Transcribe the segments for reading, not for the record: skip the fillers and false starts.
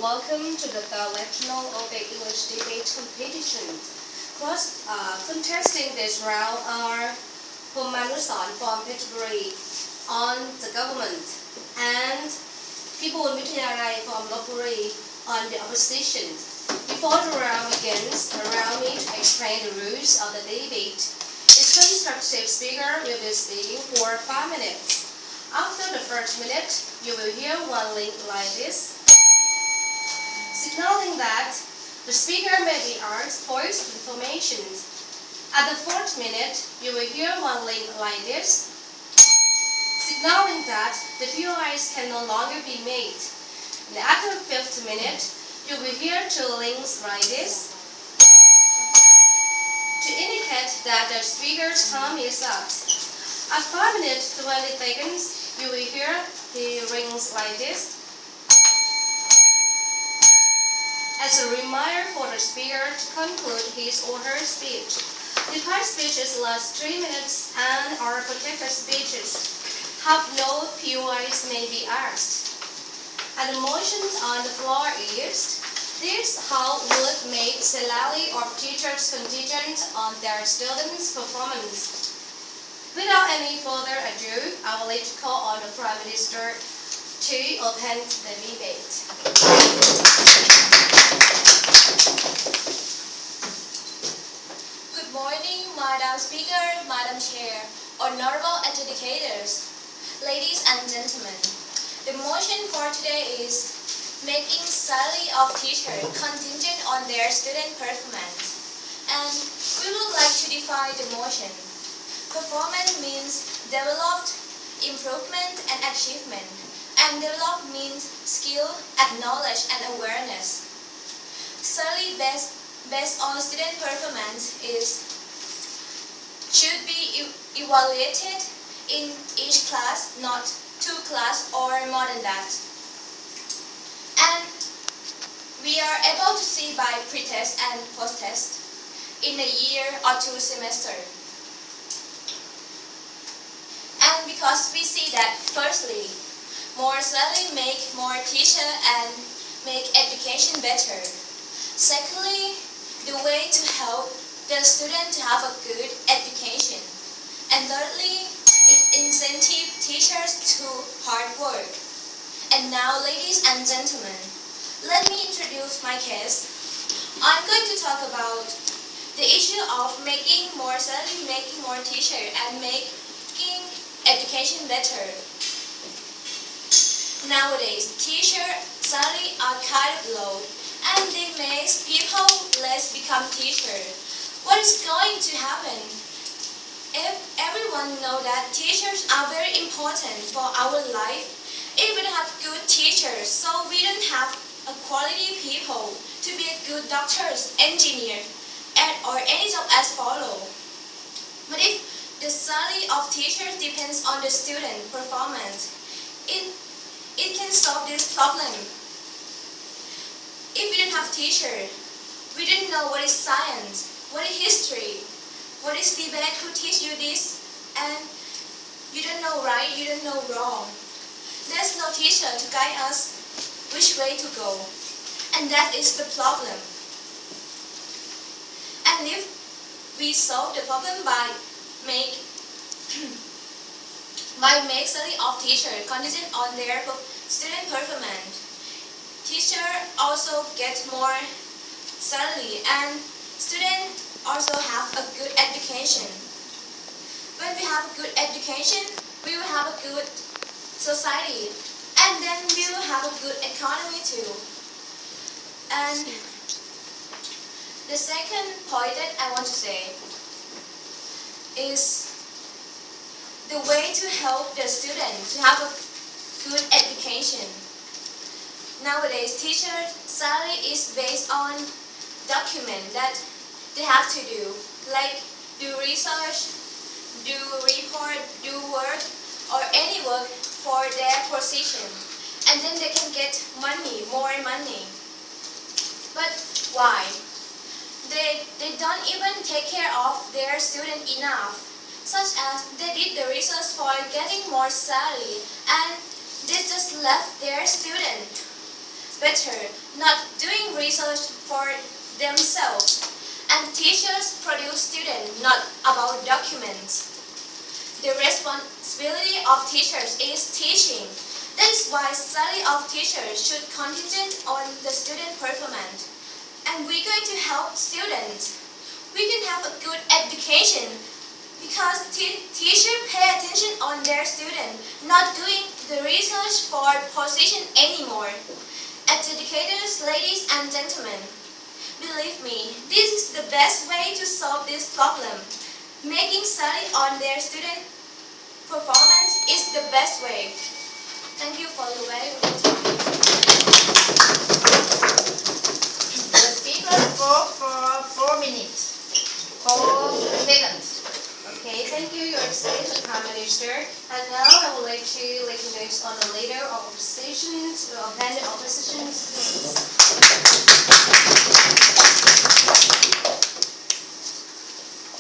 welcome to the third lectional OBEC English debate competition. Contesting this round are Promma from Peterborough on the government and people in Mutiara from Lopburi on the opposition. Before the round begins, allow me to explain the rules of the debate. Each constructive speaker will be speaking for 5 minutes. After the first minute, you will hear one link like this, signaling that the speaker may be asked points of information. At the fourth minute, you will hear one link like this, signaling that the t.i.e can no longer be made. And at the fifth minute, you will hear two links like this, to indicate that the speaker's time is up. At 5 minutes 20 seconds, you will hear the rings like this, as a reminder for the speaker to conclude his or her speech. Defined speeches last 3 minutes and our protected speeches have no POIs may be asked. And the motion on the floor is, this how would make salary of teachers contingent on their students' performance. Without any further ado, I will like to call on the Prime Minister to open the debate. Good morning, Madam Speaker, Madam Chair, honorable adjudicators, ladies and gentlemen. The motion for today is making salary of teachers contingent on their student performance. And we would like to define the motion. Performance means developed, improvement, and achievement. And develop means skill, knowledge, and awareness. Salary based on student performance should be evaluated in each class, not 2 classes or more than that. And we are able to see by pre-test and post-test in a year or 2 semesters. And because we see that, firstly, more salary make more teacher and make education better. Secondly, the way to help the student to have a good education. And thirdly, it incentives teachers to hard work. And now, ladies and gentlemen, let me introduce my case. I'm going to talk about the issue of making more salary, making more teacher, and making education better. Nowadays, teacher salary are kind of low, and they make people less become teacher. What is going to happen? If everyone know that teachers are very important for our life, if we don't have good teachers, so we don't have a quality people to be a good doctors, engineer, or any job as follow. But if the salary of teachers depends on the student performance, it can solve this problem. If we don't have teachers, we don't know what is science, what is history, what is debate, who teach you this, and you don't know right, you don't know wrong. There's no teacher to guide us which way to go, and that is the problem. And if we solve the problem by make salary of teacher contingent on their student performance, teacher also get more salary and student also have a good education. When we have a good education, we will have a good society, and then we will have a good economy too. And the second point that I want to say is the way to help the student to have a good education. Nowadays, teacher salary is based on document that they have to do, like do research, do report, do work, or any work for their position, and then they can get money, more money. But why? They don't even take care of their student enough, such as they did the research for getting more salary and they just left their student. better, not doing research for themselves. And teachers produce students, not about documents. The responsibility of teachers is teaching. That is why salary of teachers should contingent on the student performance. And we're going to help students. We can have a good education because teachers pay attention on their student, not doing the research for position anymore. Educators, ladies and gentlemen, believe me, this is the best way to solve this problem. Making study on their student performance is the best way. Thank you for the valuable time. The speaker spoke for 4 minutes, 4 seconds. Okay, thank you, Your Excellency the Prime Minister. And now I would like to recognize on the leader of oppositions, pending oppositions, please.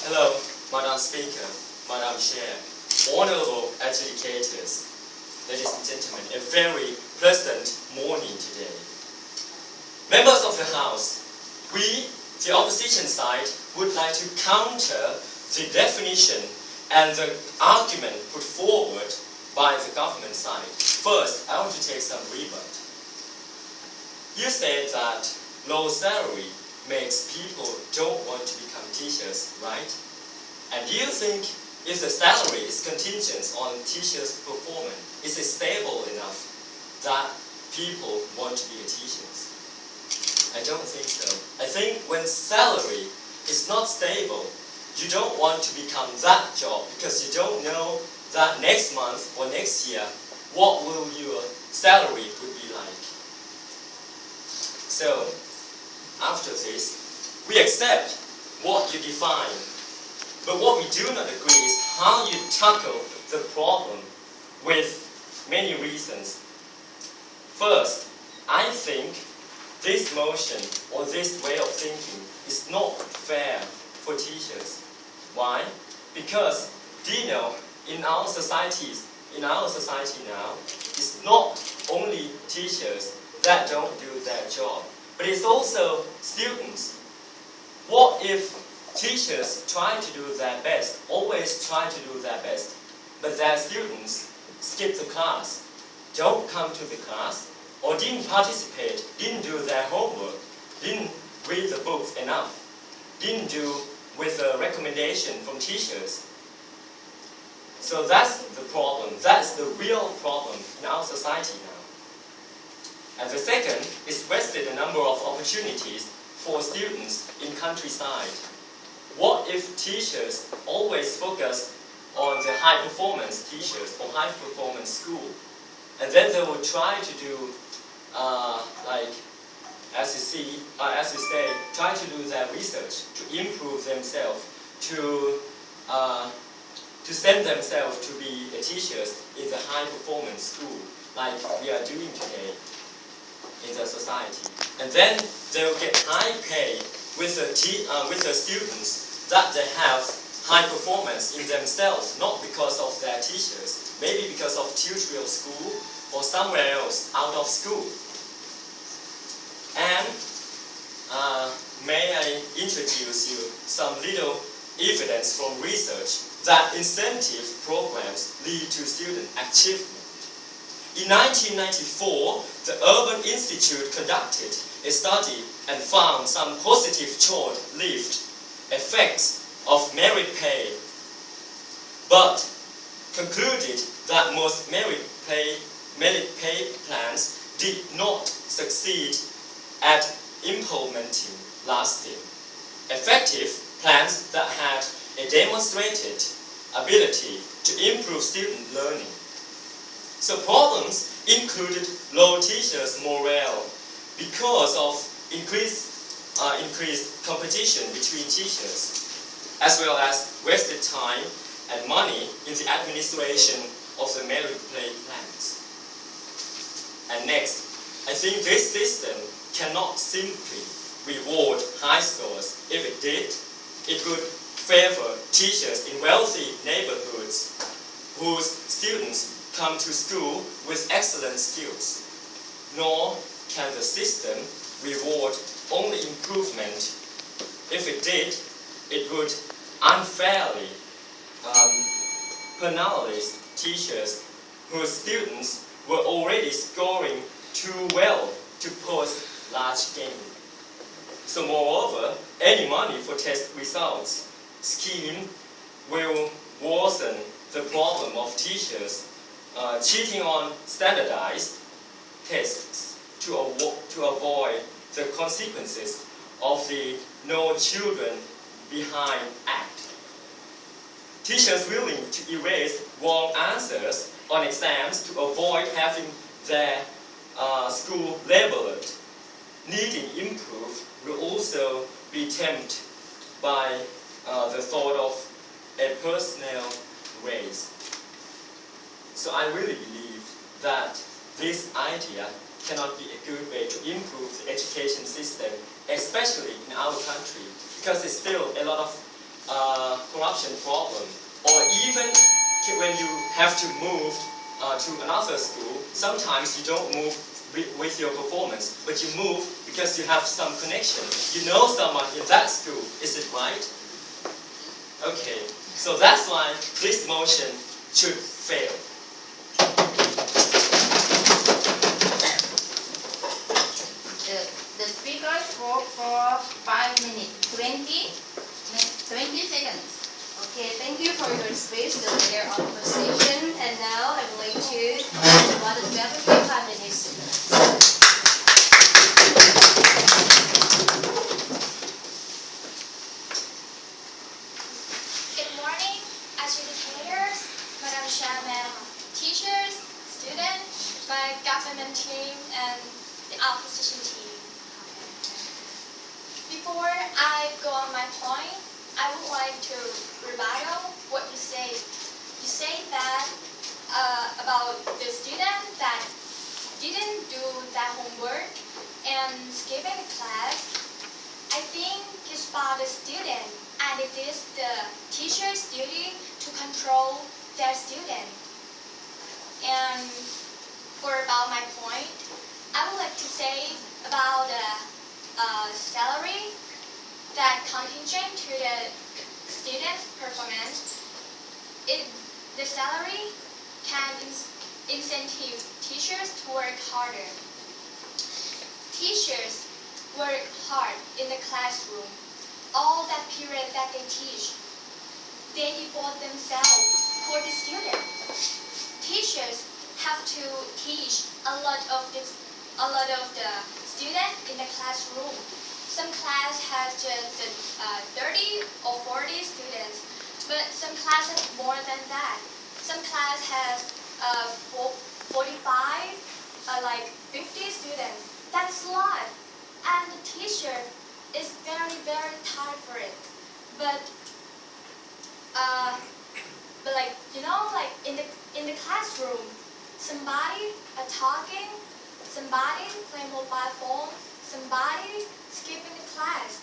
Hello, Madam Speaker, Madam Chair, honorable educators, ladies and gentlemen, a very pleasant morning today. Members of the House, we, the opposition side, would like to counter the definition and the argument put forward by the government side. First, I want to take some rebut. You said that low salary makes people don't want to become teachers, right? And do you think if the salary is contingent on teachers' performance, is it stable enough that people want to be teachers? I don't think so. I think when salary is not stable, you don't want to become that job because you don't know that next month or next year what will your salary would be like. So, after this, we accept what you define, but what we do not agree is how you tackle the problem with many reasons. First, I think this motion or this way of thinking is not fair for teachers. Why? Because, do you know, in our society now, it's not only teachers that don't do their job, but it's also students. What if teachers try to do their best, always try to do their best, but their students skip the class, don't come to the class, or didn't participate, didn't do their homework, didn't read the books enough, didn't do with a recommendation from teachers. So that's the problem. That's the real problem in our society now. And the second is wasted a number of opportunities for students in countryside. What if teachers always focus on the high performance teachers or high performance school, and then they will try to do as you say, try to do their research to improve themselves, to send themselves to be teachers in the high-performance school, like we are doing today in the society. And then they will get high pay with the students that they have high performance in themselves, not because of their teachers, maybe because of tutorial school or somewhere else out of school. And may I introduce you some little evidence from research that incentive programs lead to student achievement. In 1994, the Urban Institute conducted a study and found some positive short-lived effects of merit pay, but concluded that most merit pay plans did not succeed at implementing lasting, effective plans that had a demonstrated ability to improve student learning. So problems included low teachers' morale because of increased competition between teachers, as well as wasted time and money in the administration of the merit pay plans. And next, I think this system cannot simply reward high scores. If it did, it would favor teachers in wealthy neighborhoods whose students come to school with excellent skills. Nor can the system reward only improvement? If it did, it would unfairly penalize teachers whose students were already scoring too well to post large gain. So moreover, any money for test results scheme will worsen the problem of teachers cheating on standardized tests to avoid the consequences of the No Children Behind Act. Teachers willing to erase wrong answers on exams to avoid having their school labeled needing improve will also be tempted by the thought of a personnel raise. So I really believe that this idea cannot be a good way to improve the education system, especially in our country, because there's still a lot of corruption problem. Or even when you have to move to another school, sometimes you don't move with your performance, but you move because you have some connection. You know someone in that school, is it right? Okay, so that's why this motion should fail. The speaker spoke for 5 minutes, 20 seconds. Okay, thank you for your speech, the leader of opposition. And now I would like to talk about the deputy prime minister. Good morning, educators, Madam Chairman, teachers, students, my government team, and the opposition team. Before I go on my point, I would like to rebuttal what you say. You say that about the student that didn't do that homework and skipping the class. I think it's about the student, and it is the teacher's duty to control their student. And for about my point, I would like to say about the salary that contingent to the student's performance. The salary can incentive teachers to work harder. Teachers work hard in the classroom. All that period that they teach, they devote themselves for the student. Teachers have to teach a lot of the students in the classroom. Some class has just 30 or 40 students, but some class has more than that. Some class has 45, like 50 students. That's a lot, and the teacher is very, very tired for it. But like like in the classroom, somebody talking, somebody playing mobile phone, somebody skipping the class,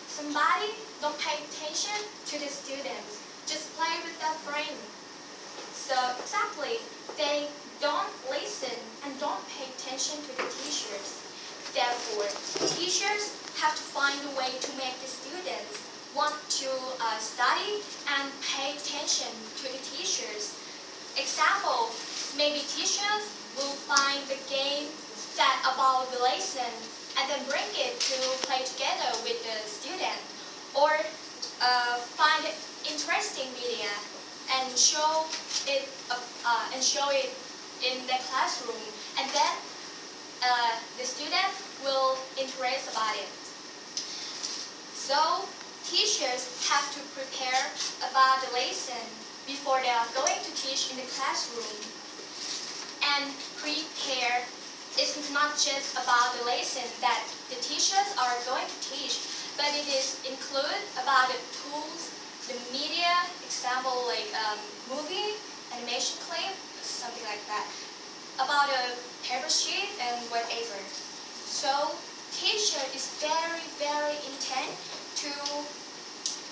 somebody don't pay attention to the students, just play with their friend. So exactly, they don't listen and don't pay attention to the teachers. Therefore, teachers have to find a way to make the students want to study and pay attention to the teachers. Example, maybe teachers will find the game that about the lesson and then bring it to play together with the student, or find interesting media and show it in the classroom, and then the student will interest about it. So teachers have to prepare about the lesson before they are going to teach in the classroom. And prepare is not just about the lesson that the teachers are going to teach, but it is include about the tools, the media, example like movie, animation clip, something like that, about a paper sheet and whatever. So teacher is very, very intent to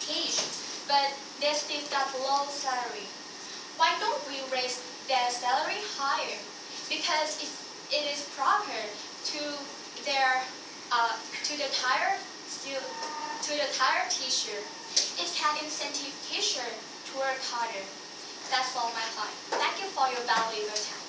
teach, but they still got low salary. Why don't we raise their salary higher? Because if it is proper to their to the tired teacher. It can incentive teacher to work harder. That's all my point. Thank you for your valuable time.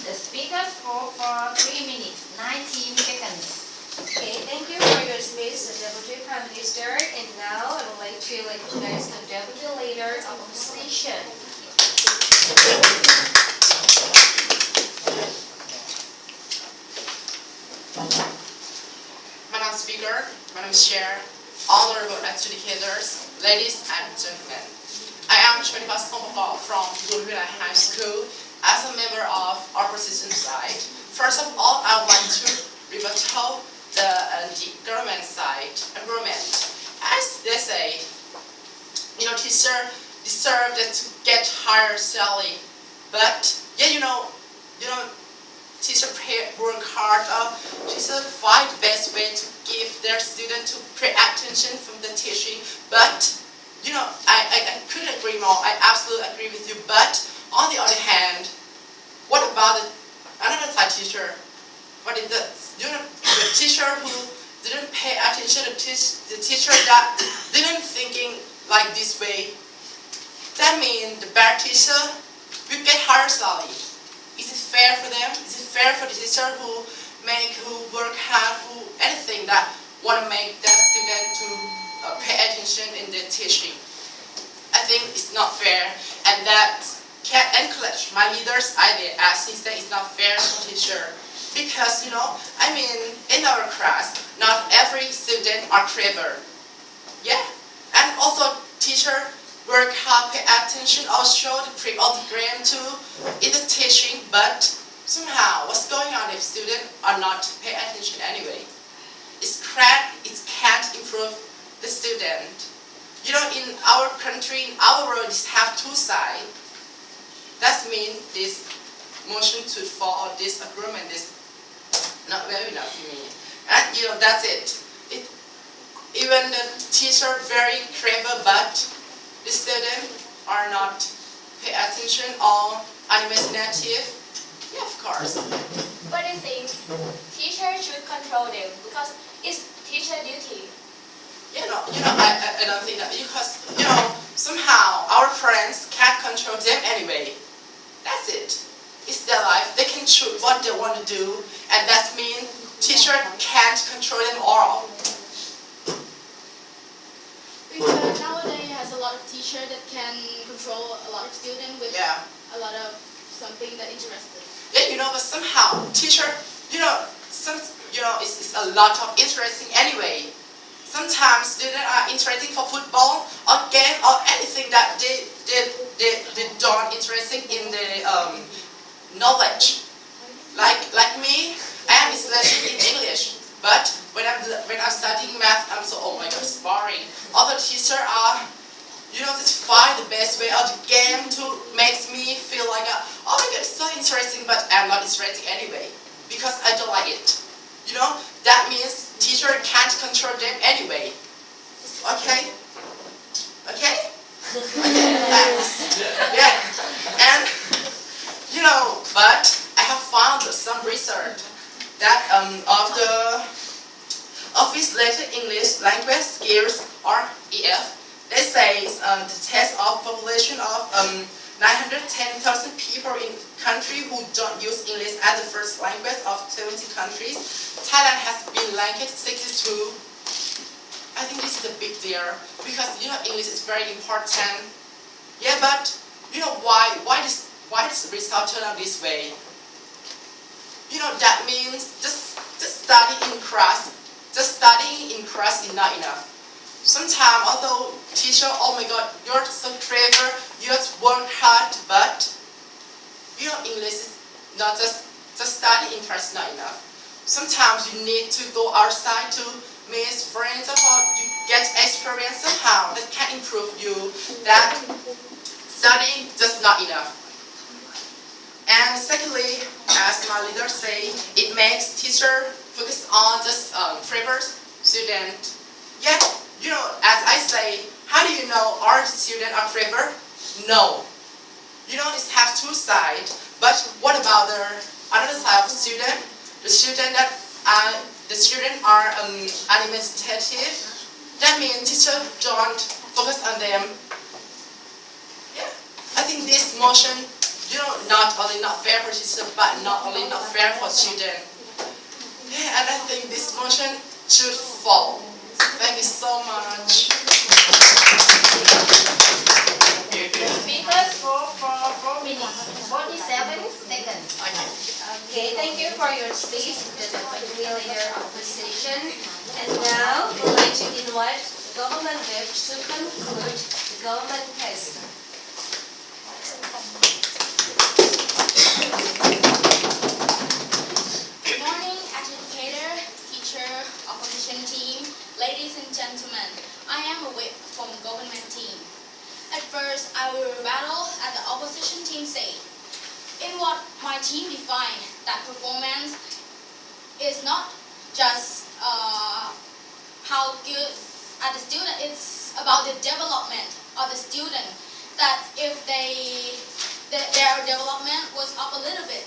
The speaker spoke for 3 minutes, 19 seconds. Okay, thank you for your speech, the Deputy Prime Minister. And now I would like to introduce the Deputy Leader of Opposition. Madam Speaker, Madam Chair, honorable educators, ladies and gentlemen. I am Chunpa Sompapal from Guruvila High School as a member of opposition side. First of all, I would like to rebuttal the government side agreement. As they say, teacher deserve to get higher salary, but teacher work hard. Teacher find the best way to give their student to pay attention from the teaching. But I couldn't agree more. I absolutely agree with you. But on the other hand, what about another side teacher? What is the teacher who didn't pay attention to the teacher that didn't thinking like this way? That means the bad teacher will get higher salary. Is it fair for them? Is it fair for the teacher who work hard, who anything that want to make their student to pay attention in their teaching? I think it's not fair, and that can encourage my leaders' idea as he said it's not fair for teacher. Because in our class, not every student are clever. Yeah, and also teacher work hard, pay attention, also the pre-program too in the teaching, but somehow what's going on if students are not pay attention anyway? It can't improve the student. In our country, in our world, it have two sides. That means this motion to fall, this agreement is not very enough for me. And that's it. Even the teacher very clever, but the students are not pay attention or unimaginative. Yeah, of course. But I think teacher should control them because it's teacher duty. I don't think that because somehow our friends can't control them anyway. That's it. It's their life. They can choose what they want to do, and that means teacher can't control them all. Because nowadays has a lot of teacher that can control a lot of students with a lot of something that interested. Yeah, but somehow teacher, it's a lot of interesting anyway. Sometimes students are interested for football or game or anything that they don't interesting in the knowledge. Like me, I am interested in English, but when I'm studying math, I'm so oh my god, it's boring. Other teachers are, just find the best way of the game to makes me feel like oh my god, it's so interesting, but I'm not interested anyway because I don't like it. That means teacher can't control them anyway. Okay? Okay? Thanks. Yeah. And but I have found some research that of this letter English language skills or EF, they say the test of population of 910,000 people in country who don't use English as the first language of 70 countries. Thailand has been ranked 62. I think this is a big deal because English is very important. Yeah, but why this result turn out this way? That means just studying in class. Just studying in class is not enough. Sometimes, although teacher, oh my god, you're so clever, you just work hard, but English is not just study in class is not enough. Sometimes you need to go outside to meet friends or you get experience somehow that can improve you. That studying just not enough. And secondly, as my leader say, it makes teacher focus on just clever student. Yeah, as I say, how do you know all students are clever? No. It has two sides. But what about the another type of student, the student are administrative. That means teachers don't focus on them. Yeah, I think this motion, not only not fair for teachers, but not only not fair for students. Yeah, and I think this motion should fall. Thank you so much. Speakers for 4 minutes, 47 seconds. Okay, thank you for your speech, the leader of the session. And now we'd like to invite government rep to conclude the government test. Good morning, educator, teacher, opposition team, ladies and gentlemen. I am a whip from government team. At first, I will rebuttal at the opposition team say, in what my team defined, that performance is not just how good at the student, it's about the development of the student. That if their development was up a little bit,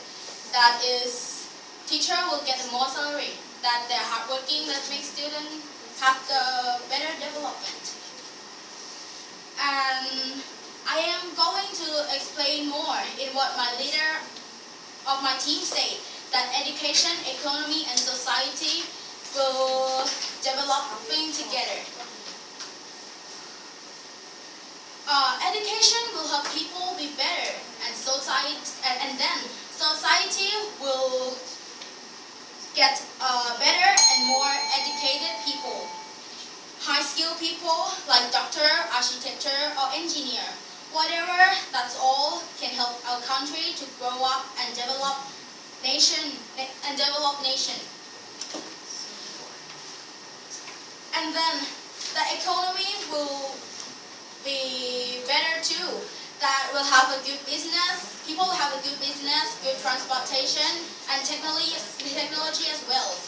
that is, teacher will get more salary. That they're hardworking, that makes students have the better development. And I am going to explain more in what my leader of my team say, that education, economy, and society will developing together. Education will help people be better, and then society will get better and more educated people. High-skilled people like doctor, architecture, or engineer. Whatever, that's all can help our country to grow up and develop nation. And then the economy will be better too. That will have a good business. People will have a good business, good transportation, and technology as well.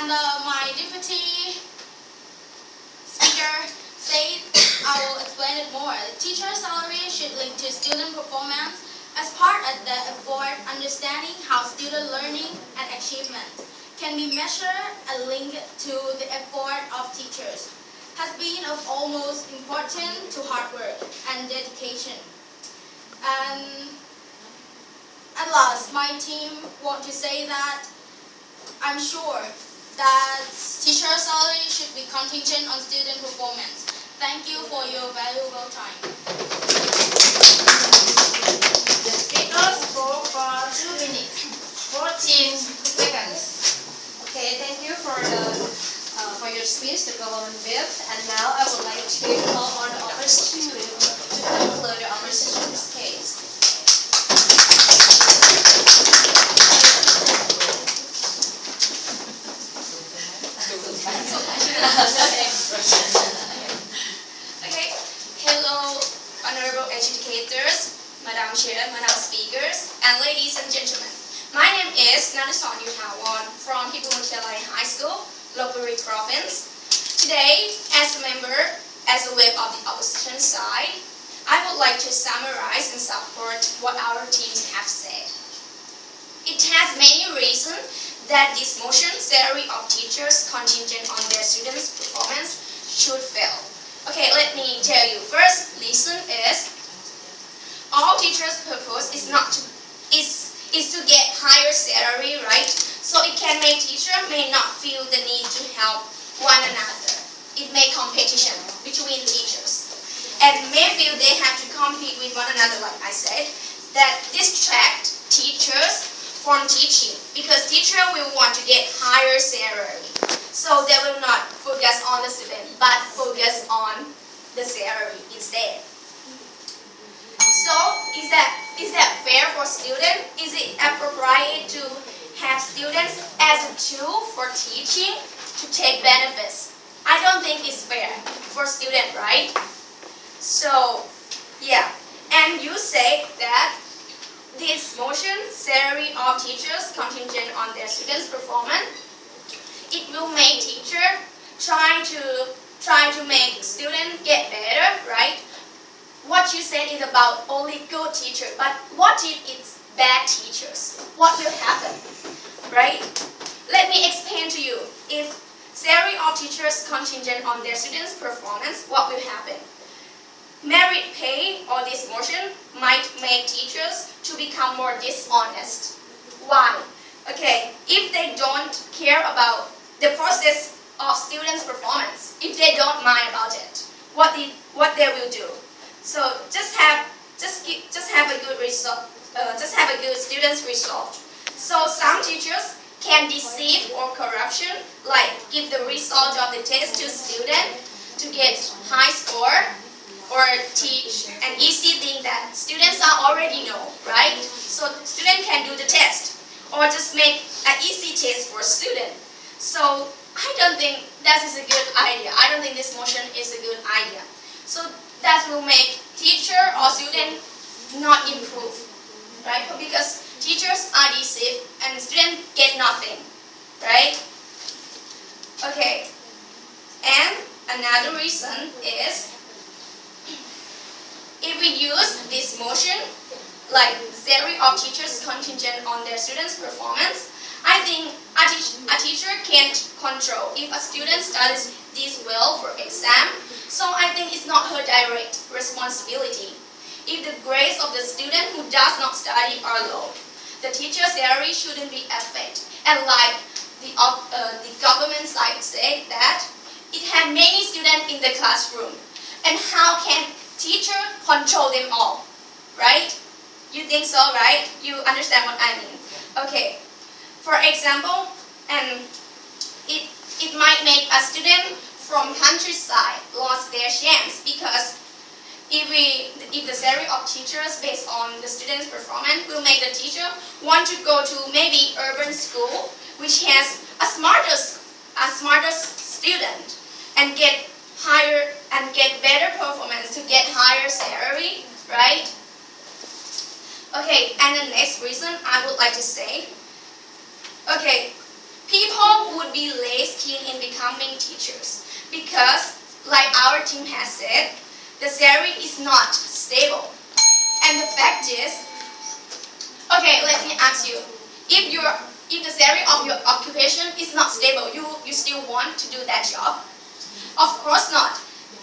My deputy speaker said, I will explain it more. The teacher salary should link to student performance as part of the effort understanding how student learning and achievement can be measured and linked to the effort of teachers has been of almost important to hard work and dedication. And at last, my team want to say that I'm sure that teacher salary should be contingent on student performance. Thank you for your valuable time. The speakers spoke for 2 minutes, 14 seconds. Okay, thank you for your speech, the government whip. And now I would like to call on the opposition whip to conclude the opposition's case. Okay. Hello, honorable educators, Madam Chair, Madam Speakers, and ladies and gentlemen. My name is Nanason Yuhawan from t.i.e High School, Lopburi Province. Today, as a whip of the opposition side, I would like to summarize and support what our teams have said. It has many reasons that this motion, salary of teachers contingent on their students' performance, should fail. Okay, let me tell you. First reason is all teachers' purpose is to get higher salary, right? So it can make teacher may not feel the need to help one another. It may competition between teachers, and may feel they have to compete with one another, like I said. That distract teachers from teaching, because teacher will want to get higher salary, so they will not focus on the student but focus on the salary instead. So is that fair for students? Is it appropriate to have students as a tool for teaching to take benefits? I don't think it's fair for students, right? So yeah, and you say that this motion, salary of teachers contingent on their students' performance, it will make teacher trying to try to make students get better, right? What you said is about only good teachers, but what if it's bad teachers? What will happen, right? Let me explain to you. If salary of teachers contingent on their students' performance, what will happen? Merit pay or this motion might make teachers to become more dishonest. Why? Okay, if they don't care about the process of students' performance, if they don't mind about it, what they will do? So just have a good result. Just have a good students' result. So some teachers can deceive or corruption, like give the result of the test to student to get high score, or teach an easy thing that students already know, right? So student can do the test, or just make an easy test for student. So I don't think that is a good idea. I don't think this motion is a good idea. So that will make teacher or student not improve, right? Because teachers are deceived and students get nothing, right? Okay, and another reason is if we use this motion, like salary of teachers contingent on their students' performance, I think a teacher can't control if a student studies this well for exam. So I think it's not her direct responsibility. If the grades of the student who does not study are low, the teacher's salary shouldn't be affected. And like the government side said that it had many students in the classroom, and how can teacher control them all, right? You think so, right? You understand what I mean? Okay. For example, it might make a student from countryside lost their chance, because if the salary of teachers based on the students' performance will make the teacher want to go to maybe urban school, which has a smarter student, and get higher and get better performance to get higher salary, right? Okay, and the next reason I would like to say, okay, people would be less keen in becoming teachers because, like our team has said, the salary is not stable. And the fact is, okay, let me ask you, if the salary of your occupation is not stable, you still want to do that job? Of course not.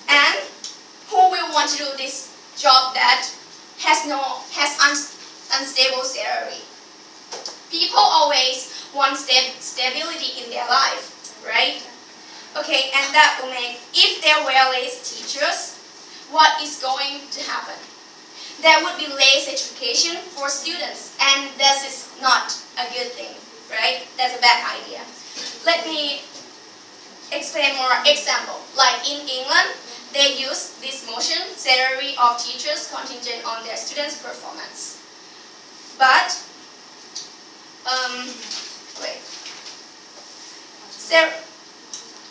And who will want to do this job that has unstable salary? People always want stability in their life, right? Okay, and that will make, if there were less teachers, what is going to happen? There would be less education for students, and this is not a good thing, right? That's a bad idea. Let me explain more example. Like in England, they use this motion, salary of teachers contingent on their students' performance. But,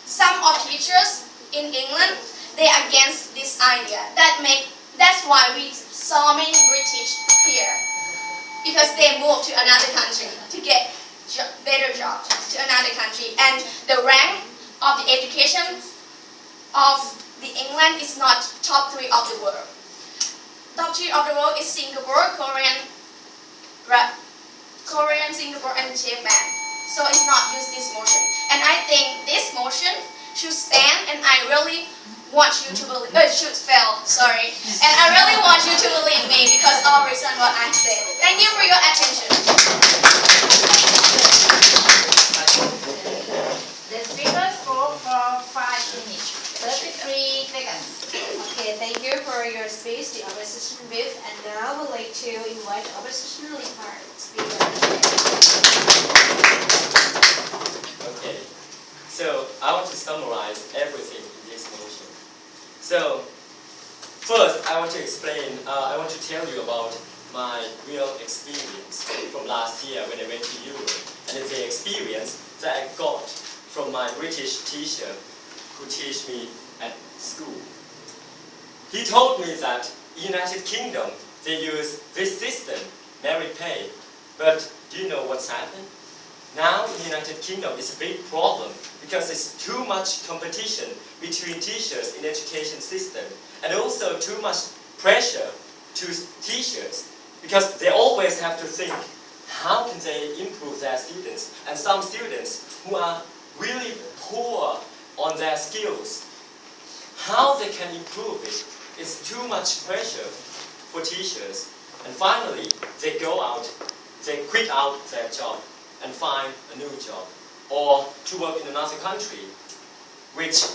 some of teachers in England, they are against this idea. That's why we saw many British here, because they moved to another country to get better jobs to another country, and the rank of the education of the England is not top 3 of the world. Top 3 of the world is Singapore, Korean, Singapore, and Japan. So it's not use this motion. And I think this motion should stand, and I really want you to believe, should fail, sorry. And I really want you to believe me because of the reason what I said. Thank you for your attention. The speaker spoke for 5 minutes, 33 seconds. Okay, thank you for your speech, the opposition whip, and now I would like to invite opposition leader speaker. Okay, so I want to summarize everything in this motion. So first, I want to explain, I want to tell you about my real experience from last year when I went to Europe, and the experience that I got from my British teacher who teach me at school. He told me that in the United Kingdom they use this system, merit pay, but do you know what's happened? now in the United Kingdom it's a big problem because it's too much competition between teachers in the education system and also too much pressure to teachers because they always have to think how can they improve their students, and some students who are really poor on their skills, how they can improve it. It's too much pressure for teachers, and finally they go out, they quit out their job and find a new job or to work in another country which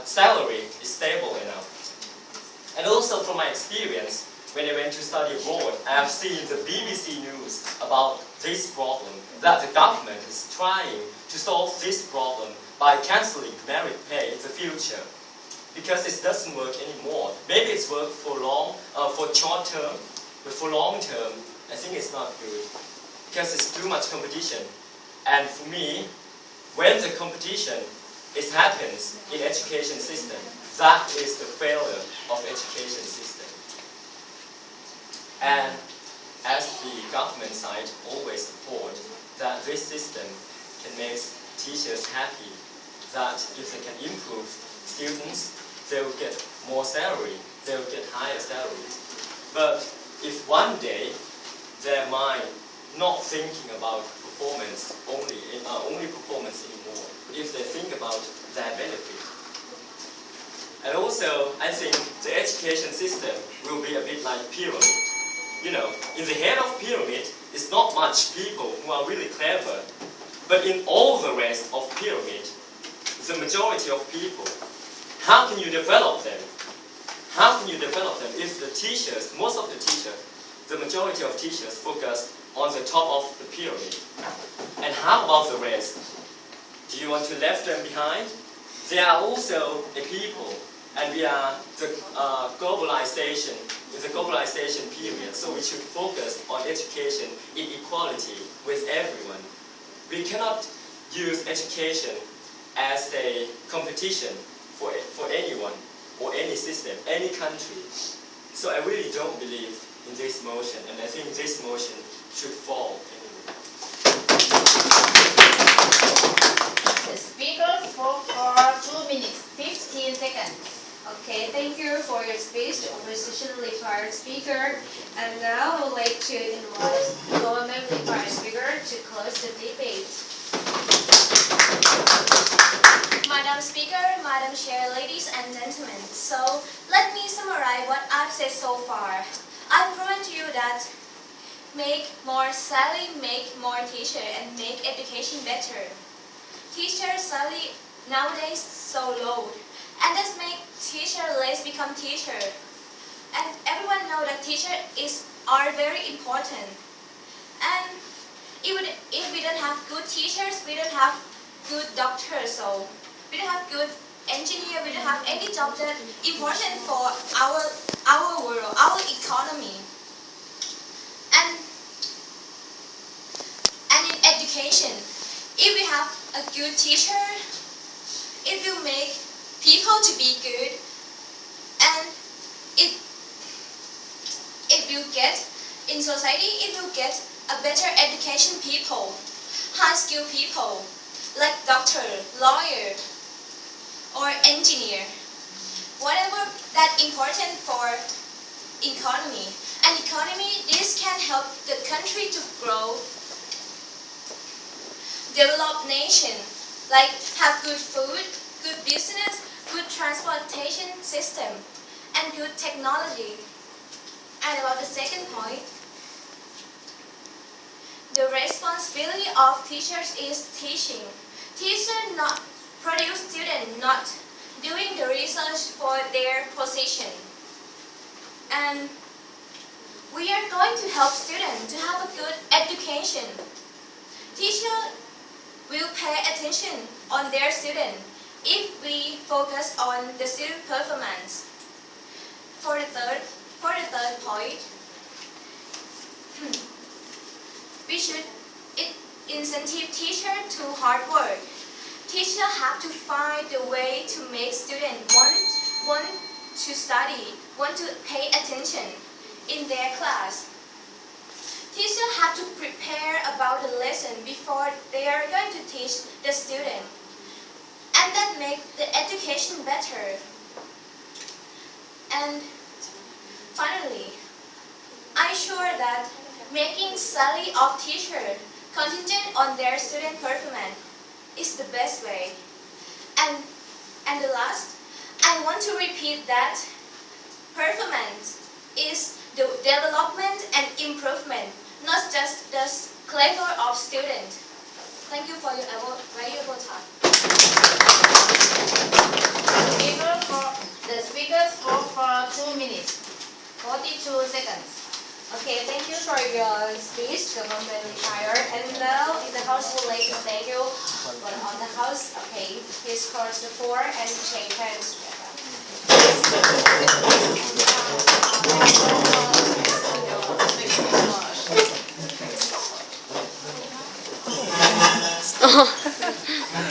salary is stable enough. And also from my experience, when I went to study abroad, I have seen the BBC news about this problem, that the government is trying to solve this problem by cancelling merit pay in the future. Because it doesn't work anymore. Maybe it's worked for short term, but for long term, I think it's not good. Because it's too much competition. And for me, when the competition happens in education system, that is the failure of education system. And as the government side always support that this system can make teachers happy, that if they can improve students, they will get more salary, they will get higher salary. But if one day their mind not thinking about performance only performance anymore, if they think about their benefit. And also, I think the education system will be a bit like pyramid. You know, in the head of pyramid is not much people who are really clever, but in all the rest of pyramid, the majority of people, how can you develop them? How can you develop them if the teachers, most of the teachers, the majority of teachers focus on the top of the pyramid? And how about the rest? Do you want to leave them behind? They are also a people, and we are the globalization period, so we should focus on education in equality with everyone. We cannot use education as a competition for anyone or any system, any country. So I really don't believe in this motion, and I think this motion should fall anyway. The speaker spoke for 2 minutes, 15 seconds. Okay, thank you for your speech, the opposition retired speaker. And now I would like to invite government retired speaker to close the debate. Madam Speaker, Madam Chair, ladies and gentlemen. So, let me summarize what I've said so far. I've proven to you that make more salary, make more teacher, and make education better. Teacher salary nowadays so low, and this make teacher less become teacher. And everyone know that teacher are very important. And if we don't have good teachers, we don't have good doctors. So we don't have good engineer. We don't have any job that important for our world, our economy. And in education, if we have a good teacher, it will make people to be good, and it will get in society. It will get a better education people, high skilled people like doctor, lawyer, or engineer. Whatever that important for economy. And economy, this can help the country to grow, develop nation, like have good food, good business, good transportation system, and good technology. And about the second point, the responsibility of teachers is teaching. Teachers not produce students, not doing the research for their position. And we are going to help students to have a good education. Teachers will pay attention on their student if we focus on the student performance. For the third point, we should incentive teacher to hard work. Teacher have to find the way to make students want to study, want to pay attention in their class. Teachers have to prepare about the lesson before they are going to teach the student, and that makes the education better. And finally, I'm sure that making salary of teacher contingent on their student performance is the best way. And the last, I want to repeat that performance is the development and improvement, not just the clever of student. Thank you for your valuable time. The speaker spoke for 2 minutes, 42 seconds. Okay, thank you for your speech, Government Retire. And now in the house would like to thank you for on the house. Okay, please cross the floor and shake hands together.